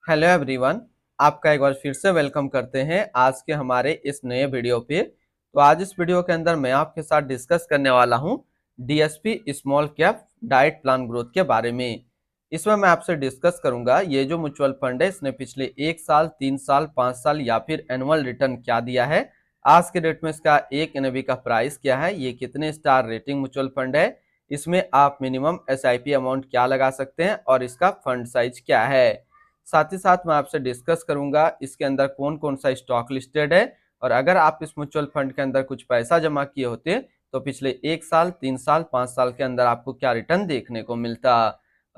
Hello everyone. आपका एक बार फिर से वेलकम करते हैं आज के हमारे इस नए वीडियो पे। तो आज इस वीडियो के अंदर मैं आपके साथ डिस्कस करने वाला हूं DSP small cap diet plan growth के बारे में। इसमें मैं आपसे डिस्कस करूंगा ये जो म्यूचुअल फंड है इसने पिछले 1 साल 3 साल 5 साल या फिर एनुअल रिटर्न क्या दिया है, आज के डेट में इसका एक एनएवी का प्राइस क्या है, ये कितने स्टार रेटिंग म्यूचुअल फंड है, इसमें आप मिनिमम एसआईपी अमाउंट क्या लगा सकते हैं और इसका फंड साइज क्या है। साथ ही साथ मैं आपसे डिस्कस करूंगा इसके अंदर कौन कौन सा स्टॉक लिस्टेड है और अगर आप इस म्यूचुअल फंड के अंदर कुछ पैसा जमा किए होते तो पिछले 1 साल 3 साल 5 साल के अंदर आपको क्या रिटर्न देखने को मिलता।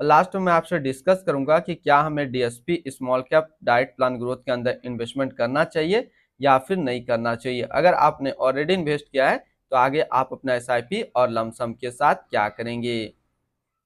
और लास्ट में मैं आपसे डिस्कस करूंगा कि क्या हमें DSP small cap diet plan growth के अंदर इन्वेस्टमेंट करना चाहिए या फिर नहीं करना चाहिए। अगर आपने ऑलरेडी इन्वेस्ट किया है तो आगे आप अपना एसआईपी और लमसम के साथ क्या करेंगे।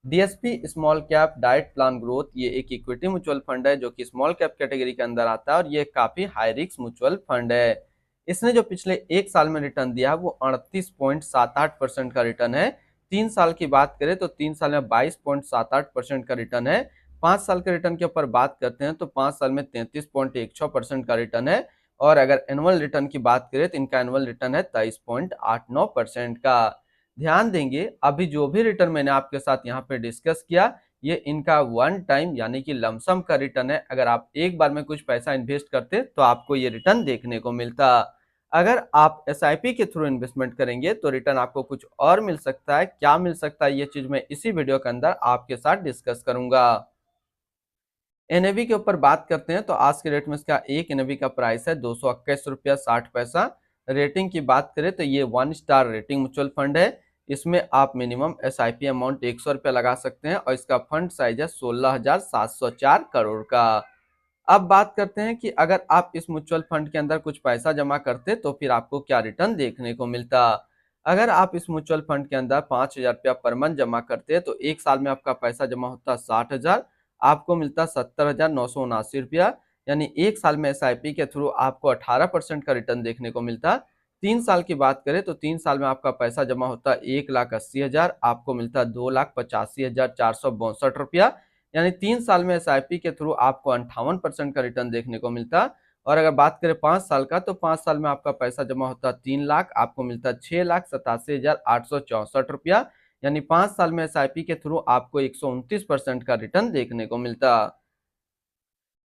DSP small cap diet plan growth ये एक इक्विटी म्यूचुअल फंड है जो कि स्मॉल कैप कैटेगरी के अंदर आता है और ये काफी हाई रिस्क म्यूचुअल फंड है। इसने जो पिछले 1 साल में रिटर्न दिया है वो 38.78% का रिटर्न है। 3 साल की बात करें तो 3 साल में 22.78% का रिटर्न है। 5 साल के रिटर्न के ऊपर बात करते हैं तो 5 साल में 33.16% का रिटर्न है। और अगर एनुअल रिटर्न की बात करें तो इनका एनुअल रिटर्न है 23.89% का। ध्यान देंगे अभी जो भी रिटर्न मैंने आपके साथ यहाँ पे डिस्कस किया ये इनका वन टाइम यानी कि लमसम का रिटर्न है। अगर आप एक बार में कुछ पैसा इन्वेस्ट करते तो आपको ये रिटर्न देखने को मिलता। अगर आप एसआईपी के थ्रू इन्वेस्टमेंट करेंगे तो रिटर्न आपको कुछ और मिल सकता है। क्या मिल सकता है ये चीज मैं इसी वीडियो के अंदर आपके साथ डिस्कस करूंगा। एनएवी के ऊपर बात करते हैं तो आज के रेट में इसका एक एनएवी का प्राइस है 221 रुपया 60 पैसा। रेटिंग की बात करें तो ये 1 स्टार रेटिंग म्यूचुअल फंड है। इसमें आप मिनिमम एसआईपी अमाउंट 100 रुपया लगा सकते हैं और इसका फंड साइज है 16,704 करोड़ का। अब बात करते हैं कि अगर आप इस म्यूचुअल फंड के अंदर कुछ पैसा जमा करते तो फिर आपको क्या रिटर्न देखने को मिलता। अगर आप इस म्यूचुअल फंड के अंदर 5,000 रुपया पर मंथ जमा करते तो 1 साल में आपका पैसा जमा होता 60,000, आपको मिलता 70,979 रुपया। यानी 1 साल में एसआईपी के थ्रू आपको 18% का रिटर्न देखने को मिलता। 3 साल की बात करें तो 3 साल में आपका पैसा जमा होता 1,80,000, आपको मिलता 2,85,462 रुपया। यानी 3 साल में एसआईपी के थ्रू आपको 58% का रिटर्न देखने को मिलता। और अगर बात करें 5 साल का तो 5 साल में आपका पैसा जमा होता 3 लाख, आपको मिलता 6,87,864 रुपया। यानी 5 साल में एसआईपी के थ्रू आपको 129% का रिटर्न देखने को मिलता।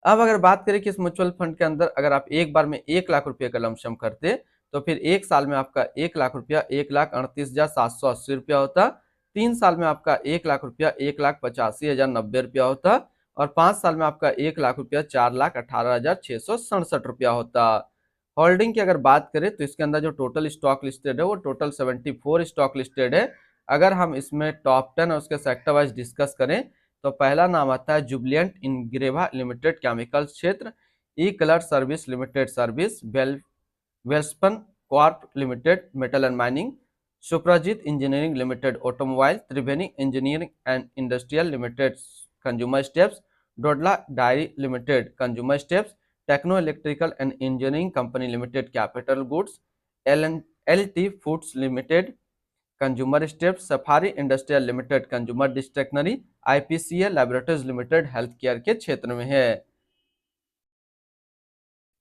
अब अगर बात करें कि इस म्यूचुअल फंड के अंदर अगर आप एक बार में 1 लाख रुपए का लमसम करते तो फिर 1 साल में आपका 1 लाख रुपया 1,38,780 रुपया होता। 3 साल में आपका 1 लाख रुपया 1,85,090 रुपया होता। और 5 साल में आपका 1 लाख रुपया 4,18,667 रुपया होता। होल्डिंग की अगर बात करें तो इसके अंदर जो टोटल स्टॉक लिस्टेड है वो टोटल 74 स्टॉक लिस्टेड है। अगर हम इसमें टॉप 10 और उसके सेक्टर वाइज डिस्कस करें तो पहला नाम आता है जुबलियंट इंग्रेवा लिमिटेड केमिकल्स क्षेत्र, E colour service limited service, Welspun corp limited metal and mining, Suprajit engineering limited automobile, Triveni engineering and industrial limited consumer staples, Dodla dairy limited consumer staples, techno electrical and engineering company limited capital goods, L T foods limited consumer staples, Safari industrial limited consumer discretionary, IPCL laboratories limited health care के क्षेत्र में है।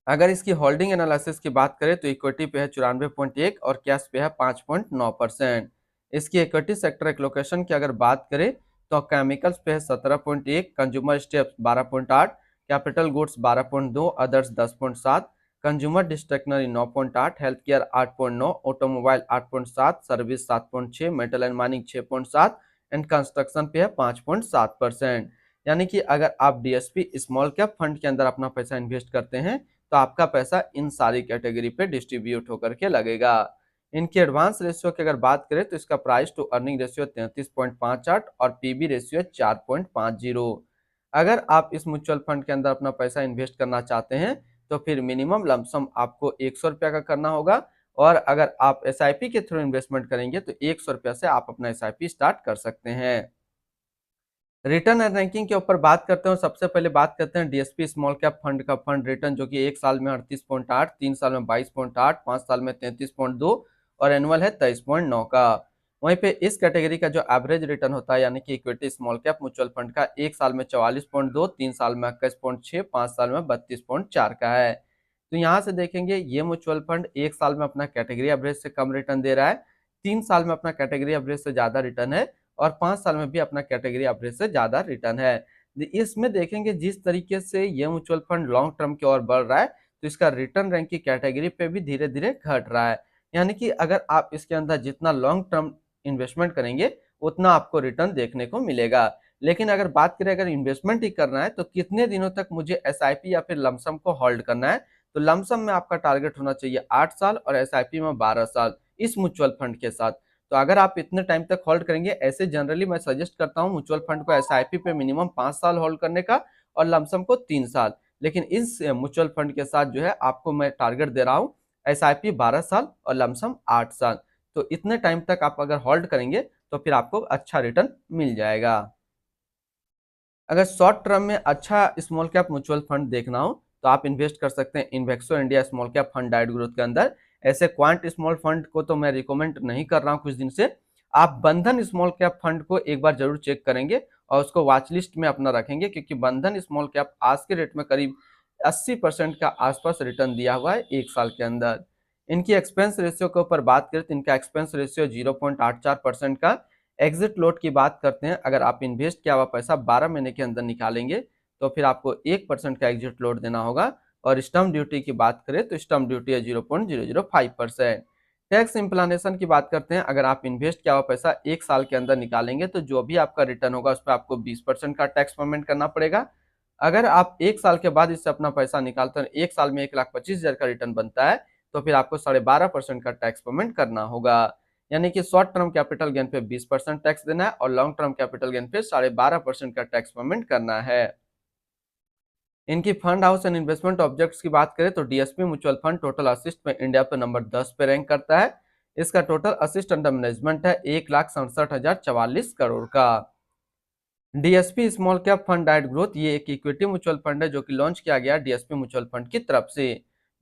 अगर इसकी holding analysis की बात करें तो इक्विटी पे है 94.1 और कैश पे है 5.9%। इसकी इक्विटी सेक्टर एलोकेशन की अगर बात करें तो केमिकल्स पे है 17.1, consumer staples 12.8, capital goods 12.2, others 10.7, consumer discretionary 9.8, health care 8.9, automobile 8.7, service 7.6, metal and mining 6.7 and construction पे है 5.7%। यानी कि अगर आप डीएसपी स्मॉल कैप फंड के अंदर अपना पैसा इन्वेस्ट करते हैं तो आपका पैसा इन सारी कैटेगरी पे डिस्ट्रीब्यूट होकर के लगेगा। इनकी एडवांस रेशियो की अगर बात करें तो इसका प्राइस टू अर्निंग रेशियो 33.58 और पीबी रेशियो 4.50। अगर आप इस म्यूचुअल फंड के अंदर अपना पैसा इन्वेस्ट करना चाहते हैं तो फिर मिनिमम लमसम आपको 100 रुपया का करना होगा। और अगर आप एसआईपी के थ्रू इन्वेस्टमेंट करेंगे तो 100 रुपया से आप अपना एसआईपी स्टार्ट कर सकते हैं। रिटर्न एंड रैंकिंग के ऊपर बात करते हैं। सबसे पहले बात करते हैं डीएसपी स्मॉल कैप फंड का फंड रिटर्न जो कि 1 साल में 38.8, 3 साल में 22.8, 5 साल में 33.2 और एनुअल है 23.9 का। वहीं पे इस कैटेगरी का जो एवरेज रिटर्न होता है यानी कि equity small cap mutual fund का 1 साल में 44.2, 3 साल में 21.6, 5 साल में 32.4 का है। तो यहाँ से देखेंगे ये म्यूचुअल फंड 1 साल में अपना कैटेगरी एवरेज से कम रिटर्न दे रहा है, 3 साल में अपना कैटेगरी एवरेज से ज्यादा रिटर्न है और 5 साल में भी अपना कैटेगरी एवरेज से ज्यादा रिटर्न है। इसमें देखेंगे जिस तरीके से ये म्यूचुअल फंड लॉन्ग टर्म की ओर बढ़ रहा है तो इसका रिटर्न रैंक की कैटेगरी पे भी धीरे धीरे घट रहा है। यानी कि अगर आप इसके अंदर जितना लॉन्ग टर्म इन्वेस्टमेंट करेंगे उतना आपको रिटर्न देखने को मिलेगा। लेकिन अगर बात करें अगर इन्वेस्टमेंट ही करना है तो कितने दिनों तक मुझे एसआईपी या फिर लमसम को होल्ड करना है, तो लमसम में आपका टारगेट होना चाहिए 8 साल और एसआईपी में 12 साल इस म्यूचुअल फंड के साथ। तो अगर आप इतने टाइम तक होल्ड करेंगे, ऐसे जनरली मैं सजेस्ट करता हूं म्यूचुअल फंड को एसआईपी पे मिनिमम 5 साल होल्ड करने का और लमसम को 3 साल। लेकिन इस म्यूचुअल फंड के साथ जो है आपको मैं टारगेट दे रहा हूं एसआईपी 12 साल और लमसम 8 साल। तो इतने टाइम तक आप अगर होल्ड करेंगे तो फिर आपको अच्छा रिटर्न मिल जाएगा। अगर शॉर्ट टर्म में अच्छा स्मॉल कैप म्यूचुअल फंड देखना हो तो आप इन्वेस्ट कर सकते हैं इन्वेक्सो India small cap fund diet growth के अंदर। ऐसे क्वांट स्मॉल फंड को तो मैं रिकमेंड नहीं कर रहा हूं कुछ दिन से। आप बंधन स्मॉल कैप फंड को एक बार जरूर चेक करेंगे और उसको वॉच लिस्ट में अपना रखेंगे, क्योंकि बंधन स्मॉल कैप आज के रेट में करीब 80% का आसपास रिटर्न दिया हुआ है 1 साल के अंदर। इनकी एक्सपेंस रेशियो के ऊपर बात करें तो इनका एक्सपेंस रेशियो 0.84% का। एग्जिट लोड की बात करते हैं, अगर आप इन्वेस्ट किया हुआ पैसा 12 महीने के अंदर निकालेंगे तो फिर आपको 1% का एग्जिट लोड देना होगा। और स्टम्प ड्यूटी की बात करें तो स्टम्प ड्यूटी है 0.005%। टैक्स इम्प्लानेशन की बात करते हैं, अगर आप इन्वेस्ट किया हुआ पैसा 1 साल के अंदर निकालेंगे तो जो भी आपका रिटर्न होगा उस पर आपको 20% का टैक्स पेमेंट करना पड़ेगा। अगर आप 1 साल के बाद इससे अपना पैसा निकालते हैं, 1 साल में 1,25,000 का रिटर्न बनता है तो फिर आपको 12.5% का टैक्स पेमेंट करना होगा। यानी कि शॉर्ट टर्म कैपिटल गेन पे 20% टैक्स देना है और लॉन्ग टर्म कैपिटल गेन पे 12.5% का टैक्स पेमेंट करना है। इनकी fund house and investment objects की बात करें तो DSP mutual fund total assist में इंडिया पे नंबर 10 पे रैंक करता है। इसका टोटल असिस्ट अंडर मैनेजमेंट है 1,67,044 करोड़ का। DSP small cap fund diet growth ये एक इक्विटी म्यूचुअल फंड है जो कि लॉन्च किया गया डीएसपी म्यूचुअल फंड की तरफ से।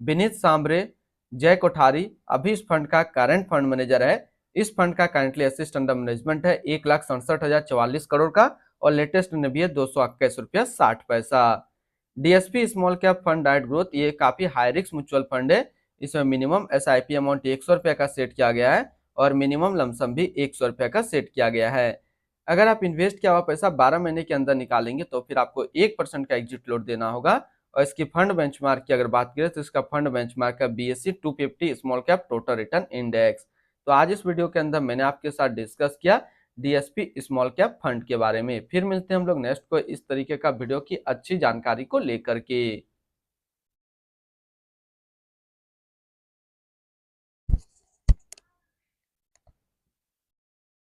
विनीत सांबरे, जय कोठारी अभी इस फंड का करंट फंड मैनेजर है। इस फंड का करंटली असिस्ट अंडर मैनेजमेंट है 1,67,044 करोड़ का और लेटेस्ट ने भी है 221 रुपया 60 पैसा। DSP small cap fund diet growth ये काफी हाई रिस्क म्यूचुअल फंड है। इसमें मिनिमम एसआईपी अमाउंट 100 रुपया का सेट किया गया है और मिनिमम लमसम भी 100 रुपया का सेट किया गया है। अगर आप इन्वेस्ट किया हुआ पैसा 12 महीने के अंदर निकालेंगे तो फिर आपको 1% का एग्जिट लोड देना होगा। और इसकी फंड बेंचमार्क की अगर बात करें तो इसका फंड बेंचमार्क है BSE 250 small cap total return index. तो आज इस वीडियो के अंदर मैंने आपके साथ डिस्कस किया डीएसपी स्मॉल कैप फंड के बारे में। फिर मिलते हैं हम लोग नेक्स्ट को इस तरीके का वीडियो की अच्छी जानकारी को लेकर के।